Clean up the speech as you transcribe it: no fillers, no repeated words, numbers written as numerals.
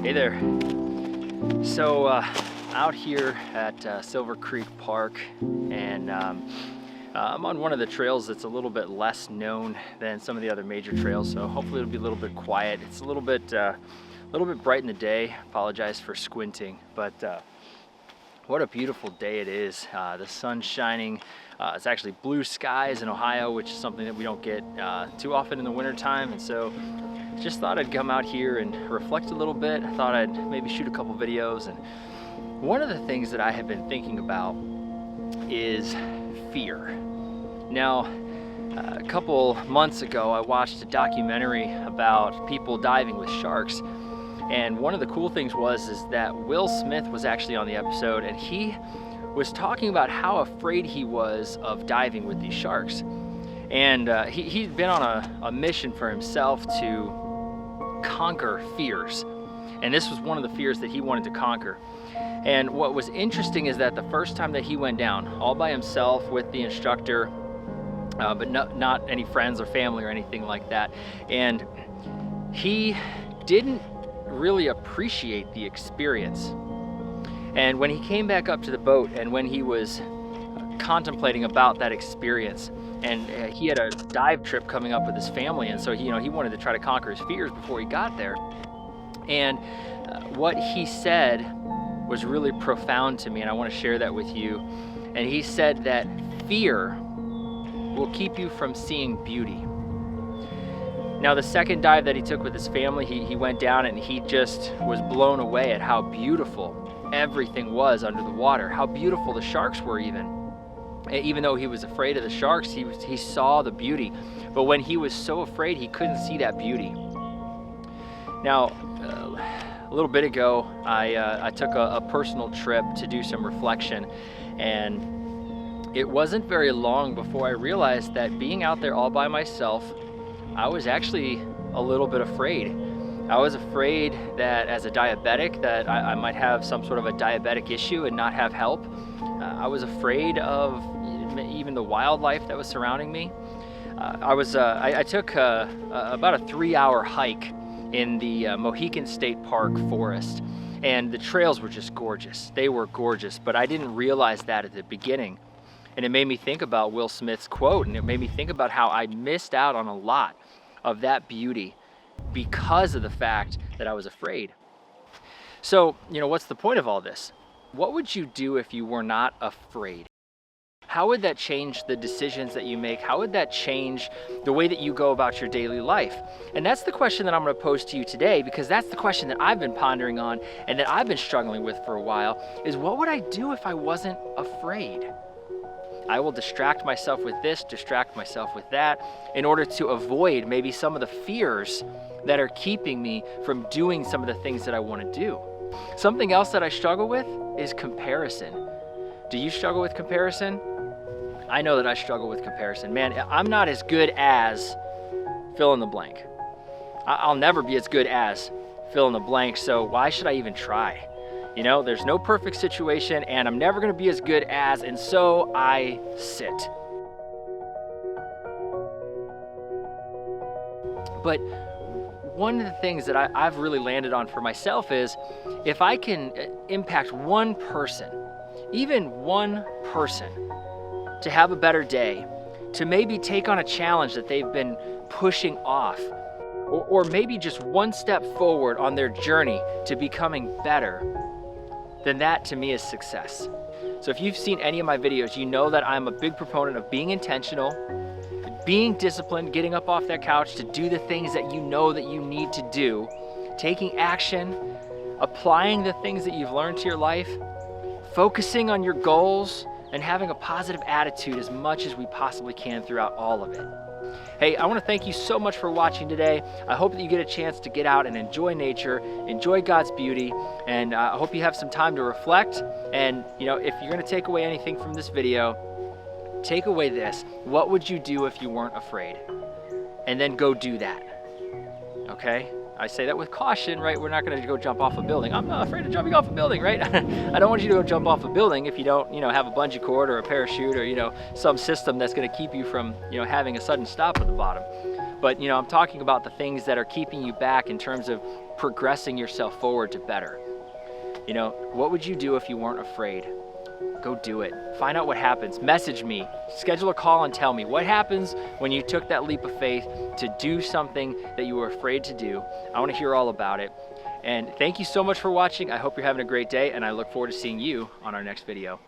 Hey there. So out here at Silver Creek Park, and I'm on one of the trails that's a little bit less known than some of the other major trails, so hopefully it'll be a little bit quiet. It's a little bit bright in the day. Apologize for squinting, but what a beautiful day it is. The sun's shining. It's actually blue skies in Ohio, which is something that we don't get too often in the winter time, and so just thought I'd come out here and reflect a little bit. I thought I'd maybe shoot a couple videos, and one of the things that I have been thinking about is fear. Now, a couple months ago, I watched a documentary about people diving with sharks, and one of the cool things is that Will Smith was actually on the episode, and he was talking about how afraid he was of diving with these sharks. And he'd been on a mission for himself to conquer fears. And this was one of the fears that he wanted to conquer. And what was interesting is that the first time that he went down, all by himself with the instructor, but not any friends or family or anything like that, and he didn't really appreciate the experience. And when he came back up to the boat, and when he was contemplating about that experience, and he had a dive trip coming up with his family, and so he wanted to try to conquer his fears before he got there. And what he said was really profound to me, and I want to share that with you. And he said that fear will keep you from seeing beauty. Now, the second dive that he took with his family, he went down and he just was blown away at how beautiful everything was under the water, how beautiful the sharks were. Even though he was afraid of the sharks, he saw the beauty. But when he was so afraid, he couldn't see that beauty. Now, a little bit ago, I took a personal trip to do some reflection, and it wasn't very long before I realized that being out there all by myself, I was actually a little bit afraid. I was afraid that as a diabetic that I might have some sort of a diabetic issue and not have help. I was afraid of even the wildlife that was surrounding me. I took about a 3-hour hike in the Mohican State Park forest, and the trails were just gorgeous. They were gorgeous, but I didn't realize that at the beginning. And it made me think about Will Smith's quote, and it made me think about how I missed out on a lot of that beauty because of the fact that I was afraid. So, what's the point of all this? What would you do if you were not afraid? How would that change the decisions that you make? How would that change the way that you go about your daily life? And that's the question that I'm going to pose to you today, because that's the question that I've been pondering on and that I've been struggling with for a while, is what would I do if I wasn't afraid? I will distract myself with this, distract myself with that, in order to avoid maybe some of the fears that are keeping me from doing some of the things that I want to do. Something else that I struggle with is comparison. Do you struggle with comparison? I know that I struggle with comparison. Man, I'm not as good as fill in the blank. I'll never be as good as fill in the blank, so why should I even try? There's no perfect situation, and I'm never going to be as good as, and so I sit. But one of the things that I've really landed on for myself is, if I can impact one person, even one person, to have a better day, to maybe take on a challenge that they've been pushing off, or maybe just one step forward on their journey to becoming better, then that to me is success. So if you've seen any of my videos, you know that I'm a big proponent of being intentional, being disciplined, getting up off that couch to do the things that you know that you need to do, taking action, applying the things that you've learned to your life, focusing on your goals, and having a positive attitude as much as we possibly can throughout all of it. Hey, I want to thank you so much for watching today. I hope that you get a chance to get out and enjoy nature, enjoy God's beauty, and I hope you have some time to reflect. And if you're going to take away anything from this video, take away this: what would you do if you weren't afraid? And then go do that. Okay? I say that with caution, right? We're not going to go jump off a building. I'm not afraid of jumping off a building, right? I don't want you to go jump off a building if you don't, have a bungee cord or a parachute or, some system that's going to keep you from, having a sudden stop at the bottom. But, I'm talking about the things that are keeping you back in terms of progressing yourself forward to better. You know, what would you do if you weren't afraid? Go do it. Find out what happens. Message me, schedule a call and tell me what happens when you took that leap of faith to do something that you were afraid to do. I want to hear all about it. And thank you so much for watching. I hope you're having a great day, and I look forward to seeing you on our next video.